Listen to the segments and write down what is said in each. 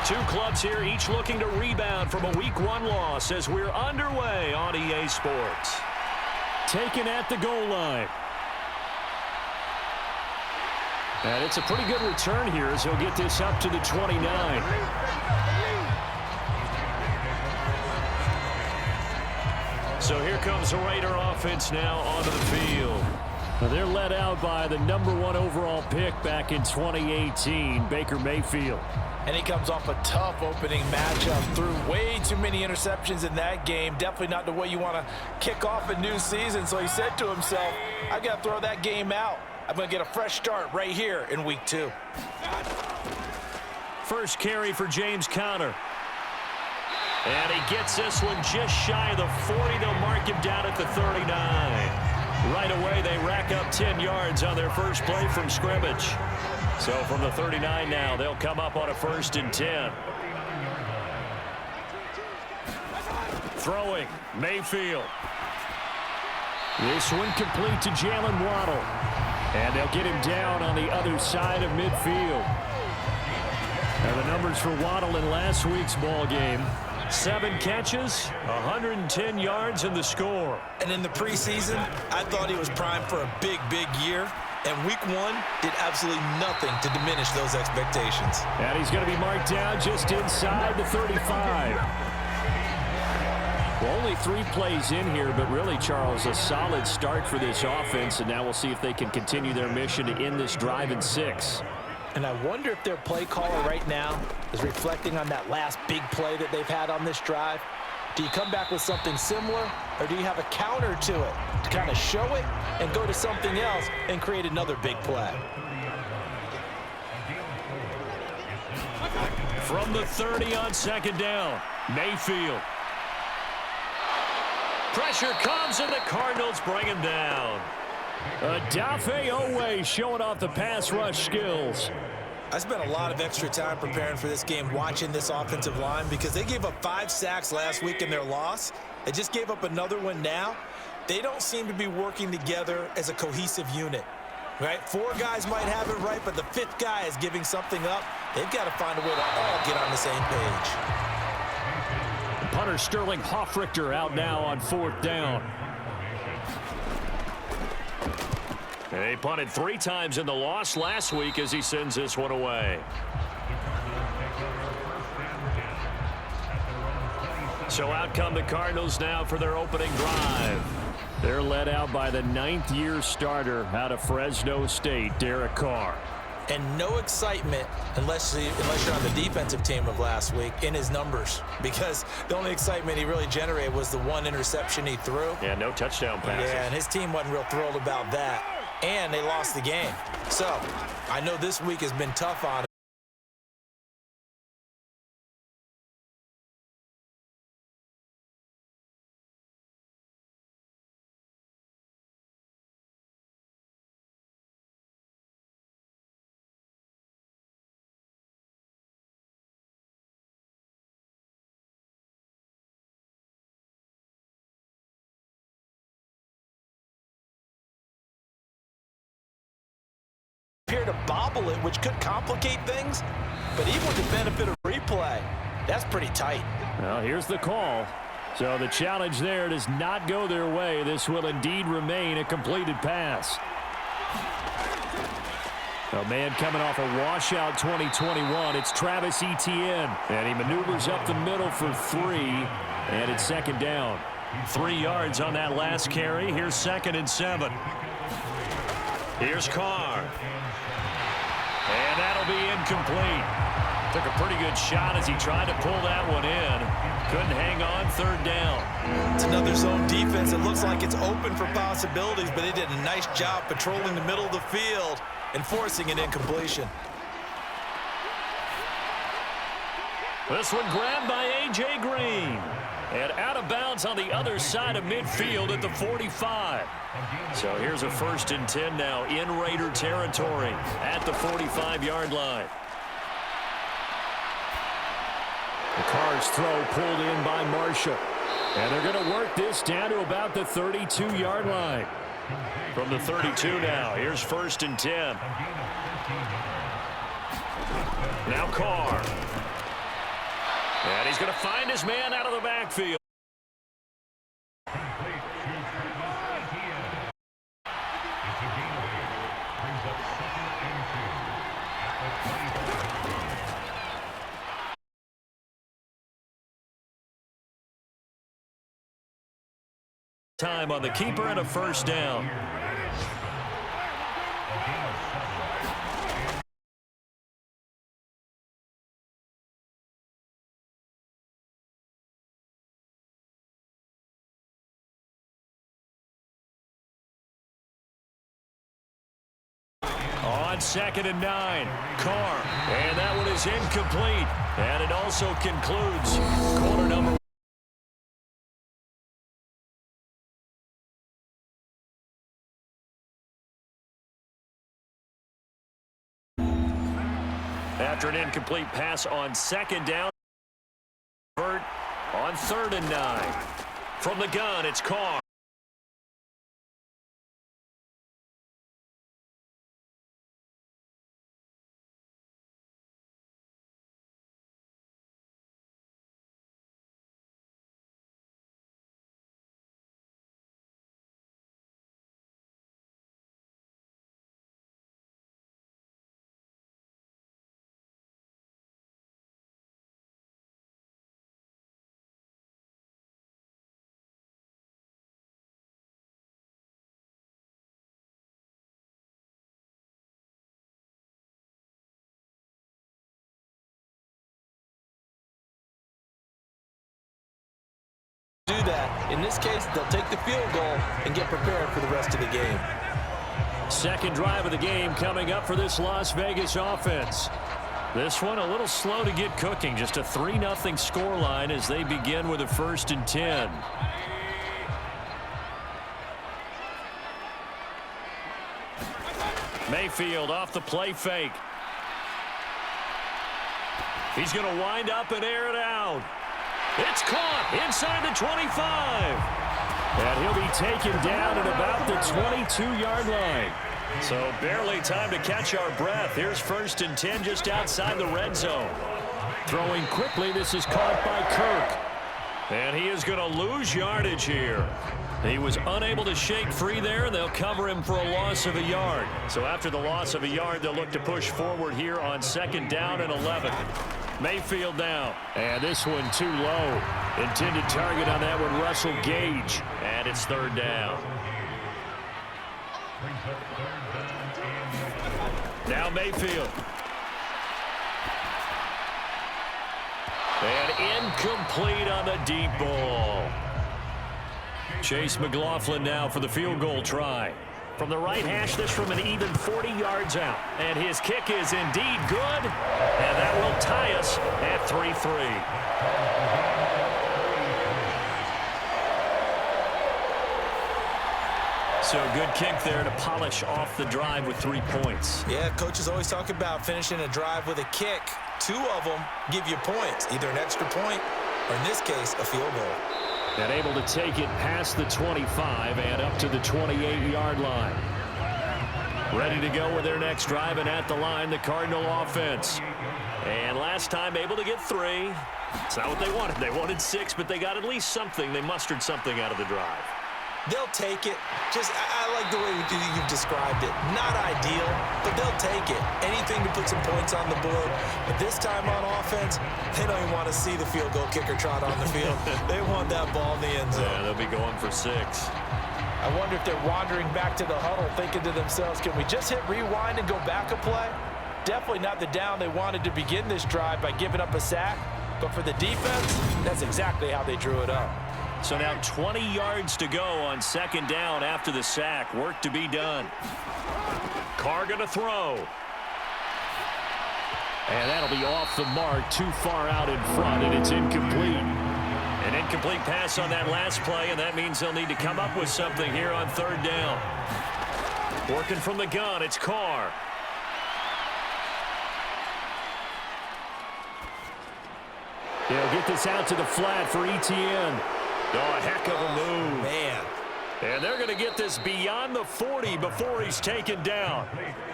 Two clubs here, each looking to rebound from a Week 1 loss as we're underway on EA Sports. Taken at the goal line. And it's a pretty good return here as he'll get this up to the 29. So here comes the Raider offense now onto the field. Now they're led out by the #1 overall pick back in 2018, Baker Mayfield. And he comes off a tough opening matchup. Threw way too many interceptions in that game. Definitely not the way you want to kick off a new season. So he said to himself, I got to throw that game out. I'm going to get a fresh start right here in Week 2. First carry for James Conner. And he gets this one just shy of the 40. They'll mark him down at the 39. Right away, they rack up 10 yards on their first play from scrimmage. So from the 39 now, they'll come up on a 1st and 10. Throwing, Mayfield. This one complete to Jalen Waddle. And they'll get him down on the other side of midfield. Now the numbers for Waddle in last week's ball game. 7 catches, 110 yards in the score. And in the preseason, I thought he was primed for a big, big year. And Week 1 did absolutely nothing to diminish those expectations. And he's going to be marked down just inside the 35. Well, only 3 plays in here, but really, Charles, a solid start for this offense. And now we'll see if they can continue their mission to end this drive in 6. And I wonder if their play caller right now is reflecting on that last big play that they've had on this drive. Do you come back with something similar, or do you have a counter to it to kind of show it and go to something else and create another big play? From the 30 on 2nd down, Mayfield. Pressure comes, and the Cardinals bring him down. Odafe Oweh showing off the pass rush skills. I spent a lot of extra time preparing for this game watching this offensive line because they gave up 5 sacks last week in their loss. They just gave up another one now. They don't seem to be working together as a cohesive unit, right? 4 guys might have it right, but the 5th guy is giving something up. They've got to find a way to all get on the same page. Punter Sterling Hoffrichter out now on 4th down. They punted 3 times in the loss last week as he sends this one away. So out come the Cardinals now for their opening drive. They're led out by the 9th-year starter out of Fresno State, Derek Carr. And no excitement unless you're on the defensive team of last week in his numbers, because the only excitement he really generated was the 1 interception he threw. Yeah, no touchdown passes. Yeah, and his team wasn't real thrilled about that. And they lost the game. So I know this week has been tough on him. Appear to bobble it, which could complicate things, but even with the benefit of replay, that's pretty tight. Well, here's the call. So the challenge there does not go their way. This will indeed remain a completed pass. A man coming off a washout 2021. It's Travis Etienne, and he maneuvers up the middle for 3, and it's 2nd down. 3 yards on that last carry. Here's 2nd and 7. Here's Carr. And that'll be incomplete. Took a pretty good shot as he tried to pull that one in. Couldn't hang on, 3rd down. It's another zone defense. It looks like it's open for possibilities, but they did a nice job patrolling the middle of the field and forcing an incompletion. This one grabbed by A.J. Green. And out of bounds on the other side of midfield at the 45. So here's a 1st and 10 now in Raider territory at the 45-yard line. The Carr's throw pulled in by Marshall. And they're going to work this down to about the 32-yard line. From the 32 now, here's 1st and 10. Now Carr. And he's going to find his man out of the backfield. Time on the keeper and a first down. On 2nd and 9, Carr, and that one is incomplete. And it also concludes quarter number. After an incomplete pass on 2nd down, on 3rd and 9. From the gun, it's Carr. Do that. In this case, they'll take the field goal and get prepared for the rest of the game. Second drive of the game coming up for this Las Vegas offense. This one a little slow to get cooking. Just a 3-0 scoreline as they begin with a 1st and 10. Mayfield off the play fake. He's going to wind up and air it out. It's caught inside the 25. And he'll be taken down at about the 22-yard line. So barely time to catch our breath. Here's 1st and 10 just outside the red zone. Throwing quickly, this is caught by Kirk. And he is going to lose yardage here. He was unable to shake free there. They'll cover him for a loss of a yard. So after the loss of a yard, they'll look to push forward here on 2nd down and 11. Mayfield now, and this one too low. Intended target on that one, Russell Gage, and it's 3rd down. Now Mayfield. And incomplete on the deep ball. Chase McLaughlin now for the field goal try. From the right hash, this from an even 40 yards out. And his kick is indeed good. And that will tie us at 3-3. So good kick there to polish off the drive with 3 points. Yeah, coaches always talk about finishing a drive with a kick. 2 of them give you points, either an extra point or, in this case, a field goal. And able to take it past the 25 and up to the 28-yard line. Ready to go with their next drive, and at the line, the Cardinal offense. And last time able to get 3. It's not what they wanted. They wanted 6, but they got at least something. They mustered something out of the drive. They'll take it. I like the way you've described it. Not ideal, but they'll take it. Anything to put some points on the board. But this time on offense, they don't even want to see the field goal kicker trot on the field. They want that ball in the end zone. Yeah, they'll be going for 6. I wonder if they're wandering back to the huddle thinking to themselves, can we just hit rewind and go back a play? Definitely not the down they wanted to begin this drive by giving up a sack. But for the defense, that's exactly how they drew it up. So now 20 yards to go on 2nd down after the sack. Work to be done. Carr going to throw. And that'll be off the mark, too far out in front, and it's incomplete. An incomplete pass on that last play, and that means they'll need to come up with something here on 3rd down. Working from the gun, it's Carr. He'll get this out to the flat for ETN. Oh, a heck of a move. Man. And they're going to get this beyond the 40 before he's taken down.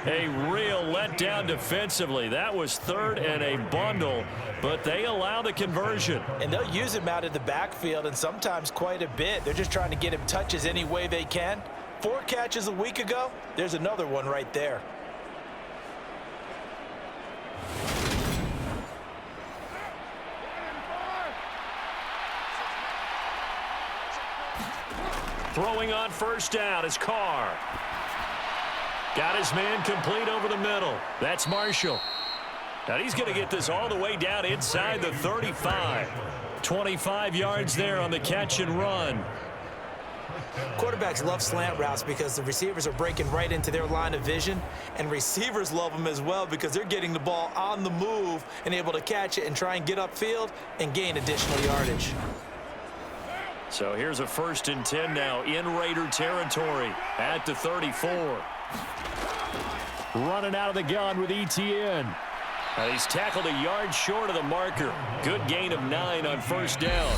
A real letdown defensively. That was third and a bundle, but they allow the conversion. And they'll use him out of the backfield, and sometimes quite a bit. They're just trying to get him touches any way they can. 4 catches a week ago. There's another one right there. Throwing on first down is Carr. Got his man complete over the middle. That's Marshall. And he's going to get this all the way down inside the 35. 25 yards there on the catch and run. Quarterbacks love slant routes because the receivers are breaking right into their line of vision, and receivers love them as well because they're getting the ball on the move and able to catch it and try and get upfield and gain additional yardage. So here's a 1st and 10 now in Raider territory at the 34. Running out of the gun with ETN. He's tackled a yard short of the marker. Good gain of 9 on first down.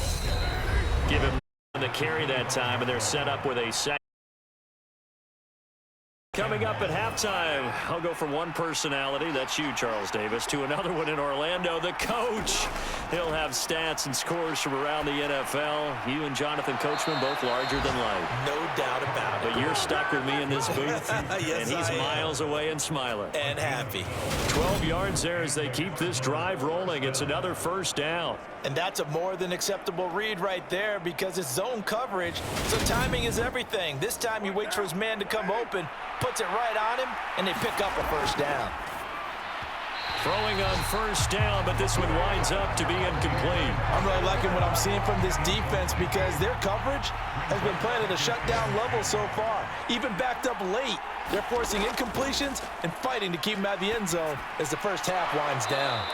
Give him the carry that time, and they're set up with a second. Coming up at halftime, I'll go from one personality, that's you, Charles Davis, to another one in Orlando, the coach. He'll have stats and scores from around the NFL. You and Jonathan Coachman both larger than life. No doubt about it. But you're stuck with me in this booth, yes, and he's miles away and smiling. And happy. 12 yards there as they keep this drive rolling. It's another first down. And that's a more than acceptable read right there because it's zone coverage, so timing is everything. This time he waits for his man to come open, puts it right on him, and they pick up a first down. Throwing on first down, but this one winds up to be incomplete. I'm really liking what I'm seeing from this defense because their coverage has been playing at a shutdown level so far. Even backed up late, they're forcing incompletions and fighting to keep them out of the end zone as the first half winds down.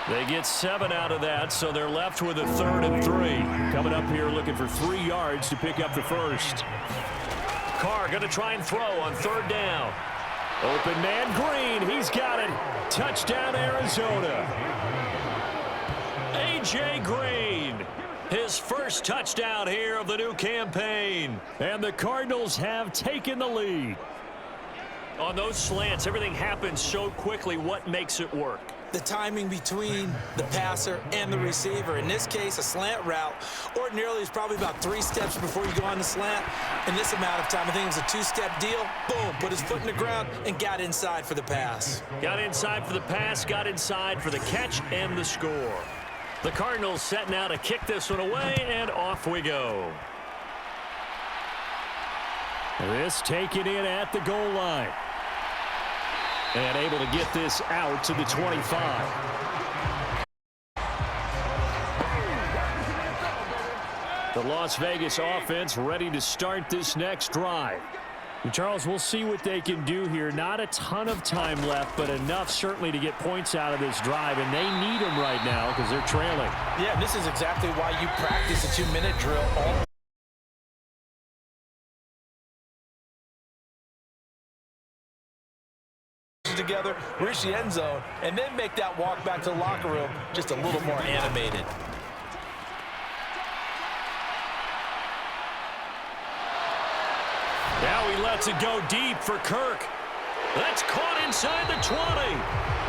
They get 7 out of that, so they're left with a 3rd and 3. Coming up here looking for 3 yards to pick up the first. Carr going to try and throw on 3rd down. Open man Green, he's got it. Touchdown Arizona. A.J. Green, his first touchdown here of the new campaign. And the Cardinals have taken the lead. On those slants, everything happens so quickly. What makes it work? The timing between the passer and the receiver. In this case, a slant route ordinarily is probably about 3 steps before you go on the slant. In this amount of time, I think it was a 2-step deal. Boom, put his foot in the ground and got inside for the pass. Got inside for the pass, got inside for the catch and the score. The Cardinals set now to kick this one away, and off we go. This taken in at the goal line. And able to get this out to the 25. The Las Vegas offense ready to start this next drive. And Charles, we'll see what they can do here. Not a ton of time left, but enough certainly to get points out of this drive. And they need them right now because they're trailing. Yeah, this is exactly why you practice a 2-minute drill all together, reach the end zone, and then make that walk back to the locker room just a little more animated. Now he lets it go deep for Kirk. That's caught inside the 20.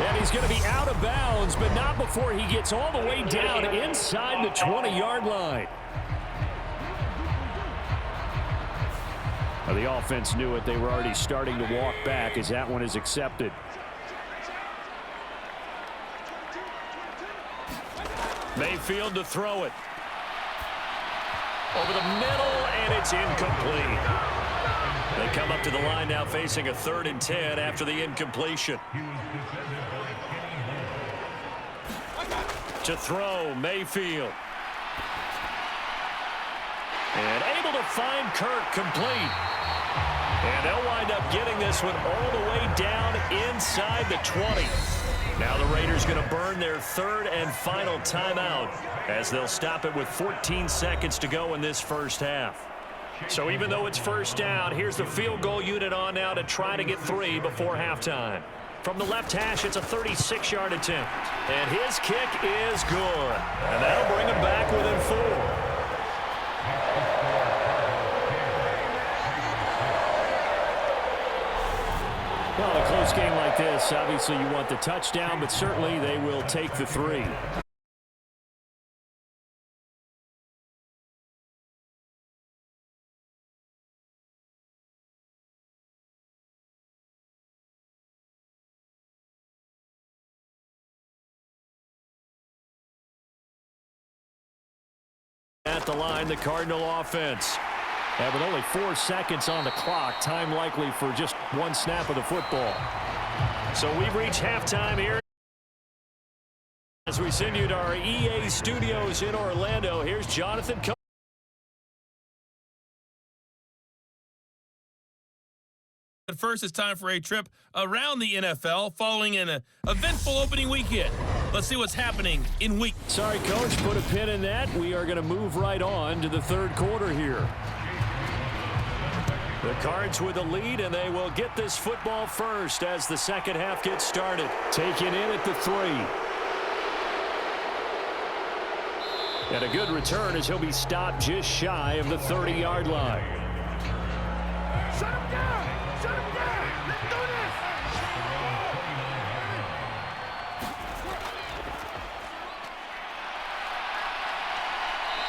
And he's going to be out of bounds, but not before he gets all the way down inside the 20-yard line. Well, the offense knew it. They were already starting to walk back as that one is accepted. Mayfield to throw it. Over the middle, and it's incomplete. They come up to the line now facing a 3rd and 10 after the incompletion. To throw, Mayfield. And able to find Kirk complete. And they'll wind up getting this one all the way down inside the 20. Now the Raiders going to burn their 3rd and final timeout as they'll stop it with 14 seconds to go in this first half. So even though it's first down, here's the field goal unit on now to try to get 3 before halftime. From the left hash, it's a 36-yard attempt. And his kick is good. And that'll bring him back within 4. Well, in a close game like this, obviously you want the touchdown, but certainly they will take the 3. At the line, the Cardinal offense. And with only 4 seconds on the clock, time likely for just one snap of the football. So we've reached halftime here. As we send you to our EA studios in Orlando, here's Jonathan. But first, it's time for a trip around the NFL following an eventful opening weekend. Let's see what's happening in week. Sorry, Coach, put a pin in that. We are going to move right on to the third quarter here. The Cards with the lead, and they will get this football first as the second half gets started. Taken in at the 3. And a good return as he'll be stopped just shy of the 30-yard line. Shut him down! Shut him down! Let's do this!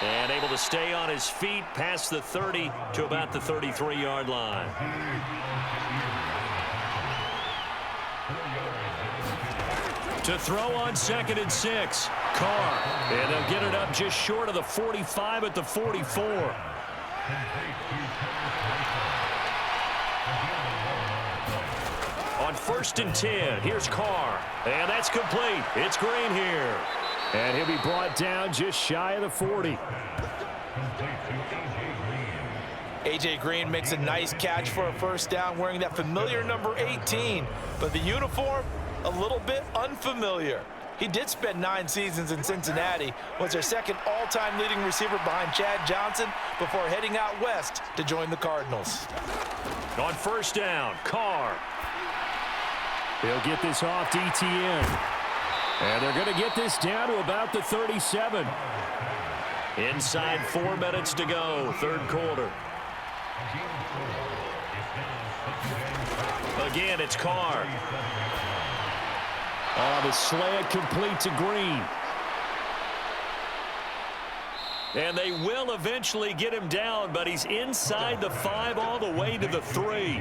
And able to stay on his feet past the 30 to about the 33-yard line. To throw on 2nd and 6. Carr. And they'll get it up just short of the 45 at the 44. On 1st and 10, here's Carr. And that's complete. It's Green here. And he'll be brought down just shy of the 40. A.J. Green makes a nice catch for a first down wearing that familiar number 18. But the uniform, a little bit unfamiliar. He did spend 9 seasons in Cincinnati, was their second all-time leading receiver behind Chad Johnson before heading out west to join the Cardinals. On 1st down, Carr. He'll get this off to ETN. And they're going to get this down to about the 37. Inside 4 minutes to go, third quarter. Again, it's Carr. Oh, the slant complete to Green. And they will eventually get him down, but he's inside the 5 all the way to the 3.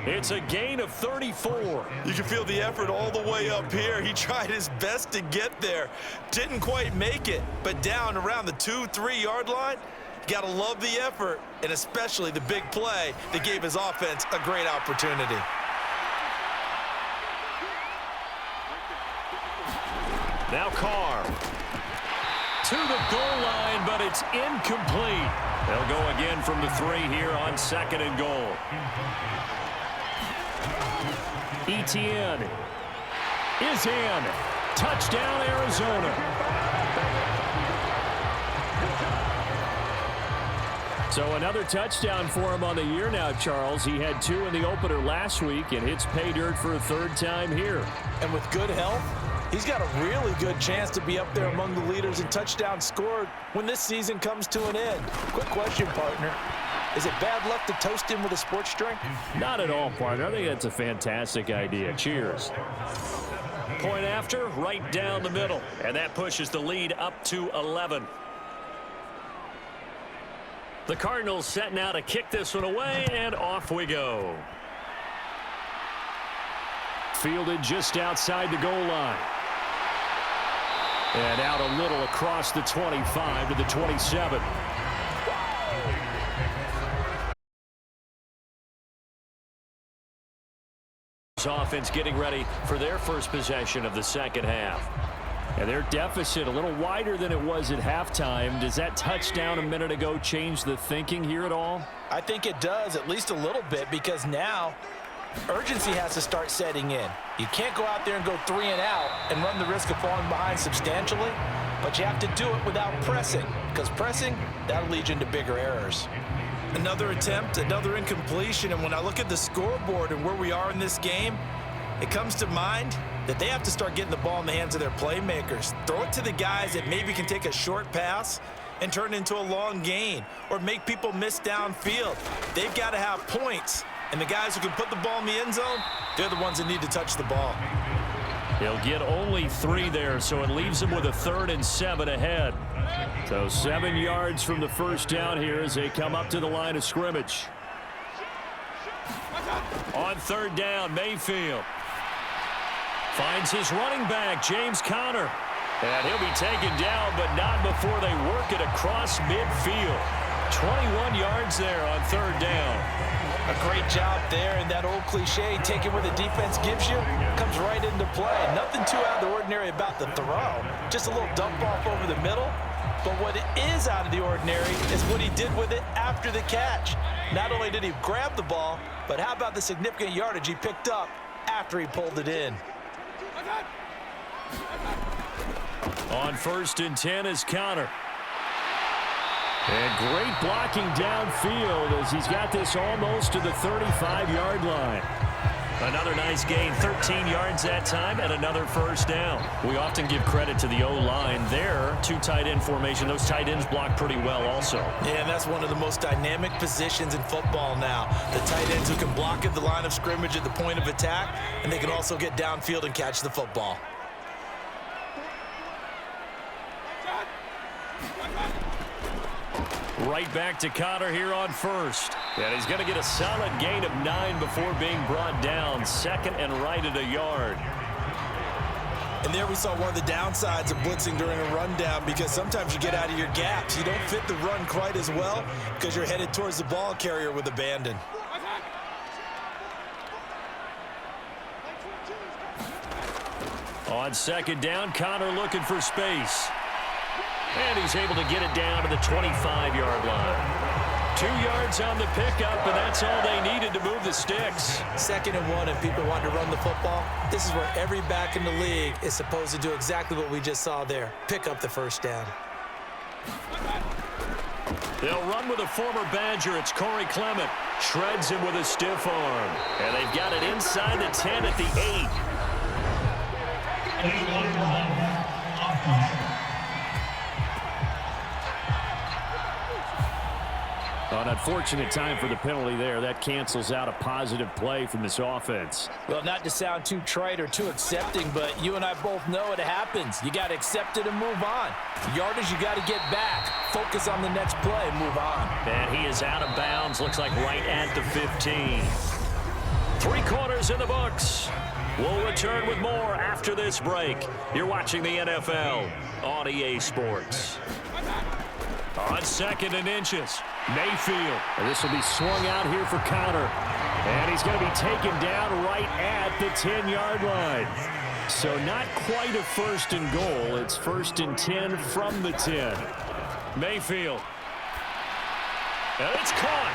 It's a gain of 34. You can feel the effort all the way up here. He tried his best to get there. Didn't quite make it, but down around the 2-3 yard line, got to love the effort, and especially the big play that gave his offense a great opportunity. Now Carr. To the goal line, but it's incomplete. They'll go again from the 3 here on 2nd and goal. ETN is in. Touchdown, Arizona. So another touchdown for him on the year now, Charles. He had 2 in the opener last week and hits pay dirt for a 3rd time here. And with good health, he's got a really good chance to be up there among the leaders in touchdowns scored when this season comes to an end. Quick question, partner. Is it bad luck to toast him with a sports drink? Not at all, partner. I think that's a fantastic idea. Cheers. Point after, right down the middle. And that pushes the lead up to 11. The Cardinals set now to kick this one away, and off we go. Fielded just outside the goal line. And out a little across the 25 to the 27. Offense getting ready for their first possession of the second half. And their deficit a little wider than it was at halftime. Does that touchdown a minute ago change the thinking here at all? I think it does, at least a little bit, because now urgency has to start setting in. You can't go out there and go 3 and out and run the risk of falling behind substantially, but you have to do it without pressing, because pressing, that'll lead you into bigger errors. Another attempt, another incompletion, and when I look at the scoreboard and where we are in this game, it comes to mind that they have to start getting the ball in the hands of their playmakers. Throw it to the guys that maybe can take a short pass and turn it into a long gain or make people miss downfield. They've got to have points And the guys who can put the ball in the end zone, they're the ones that need to touch the ball. He'll get only 3 there, so it leaves him with a 3rd and 7 ahead. So 7 yards from the first down here as they come up to the line of scrimmage. On 3rd down, Mayfield finds his running back, James Conner. And he'll be taken down, but not before they work it across midfield. 21 yards there on 3rd down. A great job there, and that old cliche, taking what the defense gives you, comes right into play. Nothing too out of the ordinary about the throw. Just a little dump off over the middle. But what is out of the ordinary is what he did with it after the catch. Not only did he grab the ball, but how about the significant yardage he picked up after he pulled it in. On 1st and 10 is Conner. And great blocking downfield as he's got this almost to the 35-yard line. Another nice gain, 13 yards that time, and another first down. We often give credit to the O-line there, 2 tight end formation. Those tight ends block pretty well also. Yeah, and that's one of the most dynamic positions in football now. The tight ends who can block at the line of scrimmage at the point of attack, and they can also get downfield and catch the football. Right back to Conner here on 1st. And he's going to get a solid gain of 9 before being brought down. 2nd and right at a yard. And there we saw one of the downsides of blitzing during a rundown, because sometimes you get out of your gaps. You don't fit the run quite as well because you're headed towards the ball carrier with abandon. On 2nd down, Conner looking for space. And he's able to get it down to the 25-yard line. 2 yards on the pickup, and that's all they needed to move the sticks. 2nd and 1, if people want to run the football, this is where every back in the league is supposed to do exactly what we just saw there. Pick up the first down. They'll run with a former Badger. It's Corey Clement. Shreds him with a stiff arm. And they've got it inside the 10 at the 8. An unfortunate time for the penalty there. That cancels out a positive play from this offense. Well, not to sound too trite or too accepting, but you and I both know it happens. You got to accept it and move on. Yardage, you got to get back. Focus on the next play and move on. And he is out of bounds. Looks like right at the 15. 3 quarters in the books. We'll return with more after this break. You're watching the NFL on EA Sports. On 2nd and inches, Mayfield. And this will be swung out here for Conner. And he's going to be taken down right at the 10-yard line. So not quite a 1st and goal. It's 1st and 10 from the 10. Mayfield. And it's caught.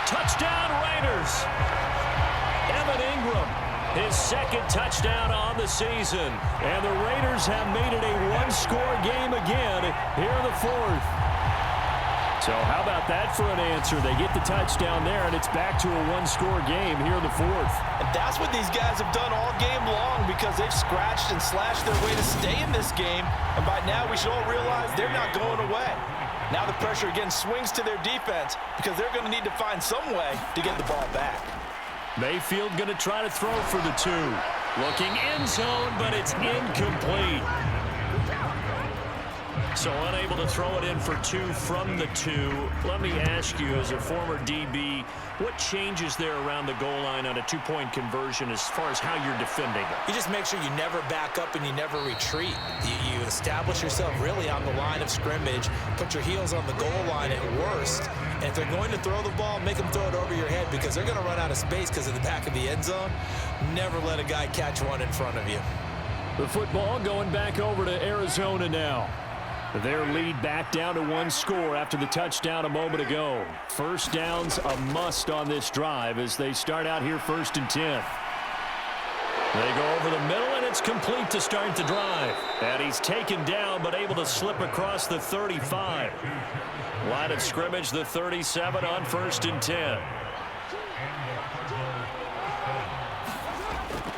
Touchdown Raiders. Evan Ingram, his 2nd touchdown on the season. And the Raiders have made it a 1-score game again here in the 4th. So how about that for an answer? They get the touchdown there, and it's back to a 1-score game here in the 4th. And that's what these guys have done all game long, because they've scratched and slashed their way to stay in this game. And by now, we should all realize they're not going away. Now the pressure again swings to their defense, because they're going to need to find some way to get the ball back. Mayfield going to try to throw for the 2. Looking end zone, but it's incomplete. So unable to throw it in for 2 from the 2. Let me ask you, as a former DB, what changes there around the goal line on a 2-point conversion as far as how you're defending it? You just make sure you never back up and you never retreat. You establish yourself really on the line of scrimmage, put your heels on the goal line at worst, and if they're going to throw the ball, make them throw it over your head, because they're going to run out of space because of the back of the end zone. Never let a guy catch one in front of you. The football going back over to Arizona now. Their lead back down to 1 score after the touchdown a moment ago. First down's a must on this drive as they start out here 1st and 10. They go over the middle, and it's complete to start the drive. And he's taken down, but able to slip across the 35. Line of scrimmage, the 37 on 1st and 10.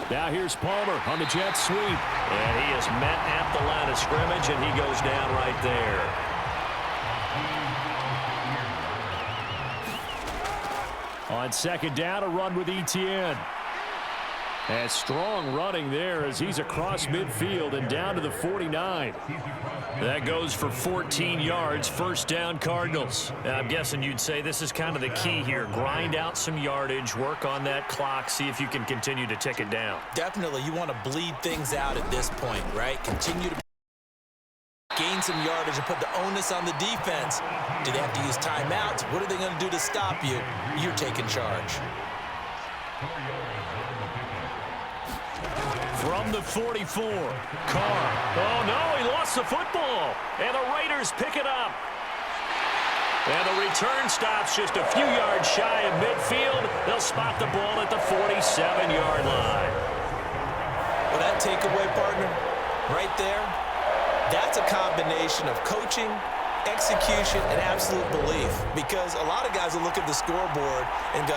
Now here's Palmer on the jet sweep. And he is met at the line of scrimmage, and he goes down right there. On second down, a run with Etienne. And strong running there as he's across midfield and down to the 49. That goes for 14 yards, first down Cardinals. I'm guessing you'd say this is kind of the key here. Grind out some yardage, work on that clock, see if you can continue to tick it down. Definitely, you want to bleed things out at this point, right? Continue to gain some yardage and put the onus on the defense. Do they have to use timeouts? What are they going to do to stop you? You're taking charge. From the 44, Carr. Oh, no, he lost the football. And the Raiders pick it up. And the return stops just a few yards shy of midfield. They'll spot the ball at the 47-yard line. Well, that takeaway, partner, right there, that's a combination of coaching, execution, and absolute belief. Because a lot of guys will look at the scoreboard and go,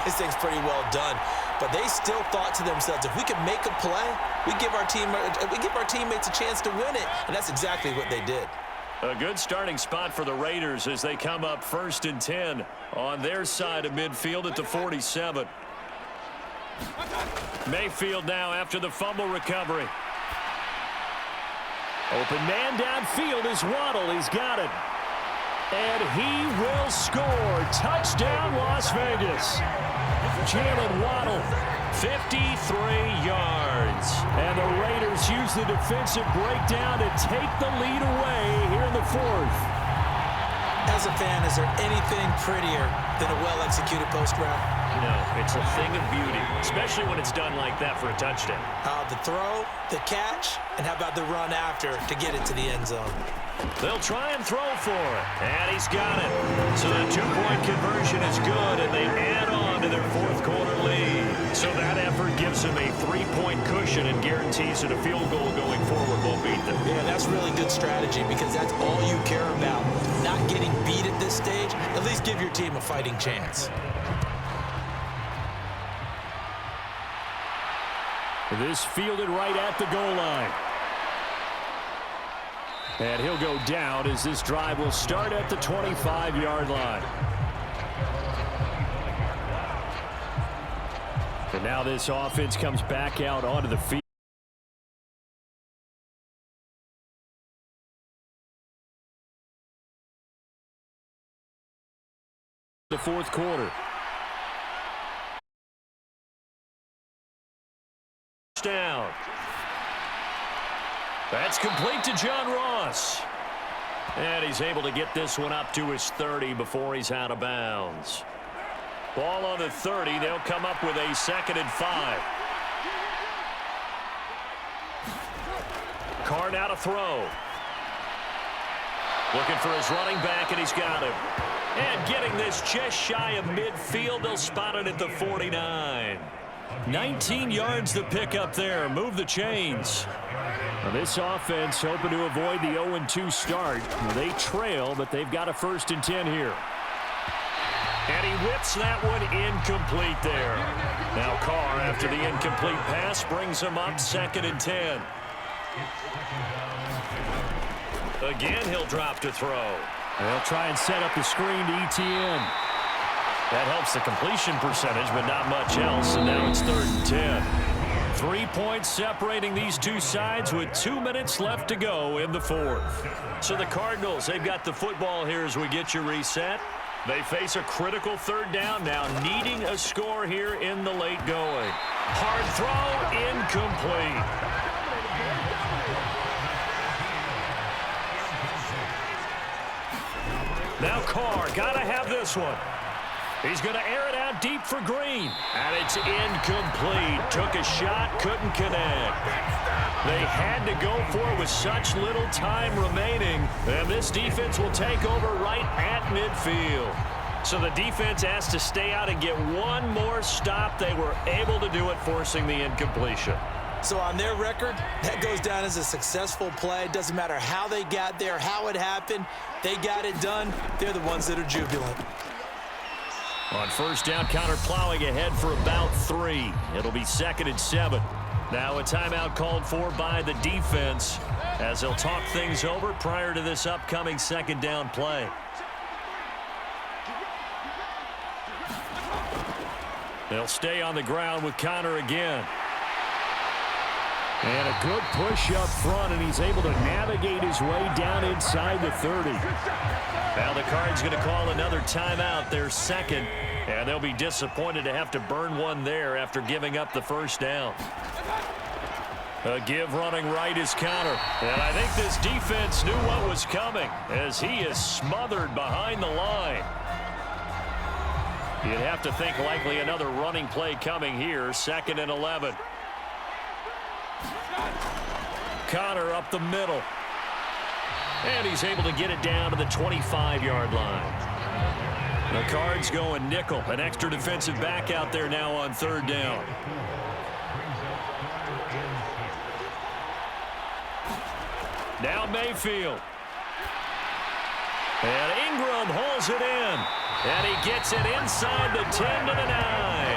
this thing's pretty well done. But they still thought to themselves, if we can make a play, we give our teammates a chance to win it. And that's exactly what they did. A good starting spot for the Raiders as they come up 1st and 10 on their side of midfield at the 47. Mayfield now after the fumble recovery. Open man downfield is Waddle. He's got it. And he will score. Touchdown, Las Vegas. Jalen Waddle, 53 yards. And the Raiders use the defensive breakdown to take the lead away here in the 4th. As a fan, is there anything prettier than a well-executed post route? No, it's a thing of beauty, especially when it's done like that for a touchdown. The throw, the catch, and how about the run after to get it to the end zone? They'll try and throw for it, and he's got it. So the two-point conversion is good, and they add on to their 4th quarter lead. So that effort gives them a 3-point cushion and guarantees that a field goal going forward won't beat them. Yeah, that's really good strategy because that's all you care about. Not getting beat at this stage, at least give your team a fighting chance. This fielded right at the goal line. And he'll go down as this drive will start at the 25-yard line. And now this offense comes back out onto the field. The 4th quarter. Down. That's complete to John Ross. And he's able to get this one up to his 30 before he's out of bounds. Ball on the 30. They'll come up with a 2nd and 5. Carr now to throw. Looking for his running back, and he's got him. And getting this just shy of midfield. They'll spot it at the 49. 19 yards to pick up there. Move the chains. Now this offense hoping to avoid the 0-2 start. They trail, but they've got a 1st and 10 here. And he whips that one incomplete there. Now Carr, after the incomplete pass, brings him up 2nd and 10. Again, he'll drop to throw. They'll try and set up the screen to Etienne. That helps the completion percentage, but not much else, and now it's 3rd and 10. 3 points separating these two sides with 2 minutes left to go in the 4th. So the Cardinals, they've got the football here as we get you reset. They face a critical 3rd down now, needing a score here in the late going. Hard throw, incomplete. Now Carr, got to have this one. He's going to air it out deep for Green. And it's incomplete. Took a shot, couldn't connect. They had to go for it with such little time remaining. And this defense will take over right at midfield. So the defense asked to stay out and get one more stop. They were able to do it, forcing the incompletion. So on their record, that goes down as a successful play. Doesn't matter how they got there, how it happened. They got it done. They're the ones that are jubilant. On 1st down, counter plowing ahead for about 3. It'll be 2nd and 7. Now a timeout called for by the defense as they'll talk things over prior to this upcoming 2nd down play. They'll stay on the ground with Connor again. And a good push up front, and he's able to navigate his way down inside the 30. Now the Cards going to call another timeout, their second, and they'll be disappointed to have to burn one there after giving up the first down. A give running right is Connor. And I think this defense knew what was coming as he is smothered behind the line. You'd have to think likely another running play coming here, 2nd and 11. Connor up the middle. And he's able to get it down to the 25-yard line. The Cards going nickel. An extra defensive back out there now on 3rd down. Now Mayfield. And Ingram holds it in. And he gets it inside the 10 to the 9.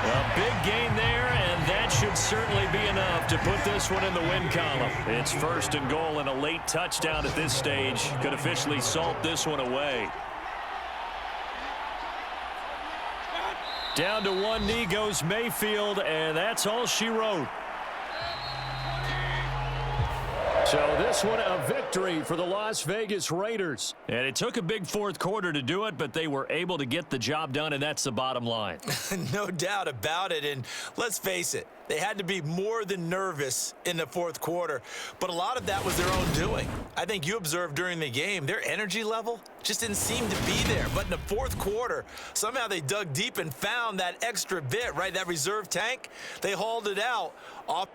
A big gain there, and that should certainly be enough to put this one in the win column. It's 1st and goal and a late touchdown at this stage. Could officially salt this one away. Down to one knee goes Mayfield, and that's all she wrote. So this one a victory for the Las Vegas Raiders. And it took a big 4th quarter to do it, but they were able to get the job done, and that's the bottom line. No doubt about it. And let's face it, they had to be more than nervous in the 4th quarter. But a lot of that was their own doing. I think you observed during the game, their energy level just didn't seem to be there. But in the 4th quarter, somehow they dug deep and found that extra bit, right? That reserve tank. They hauled it out off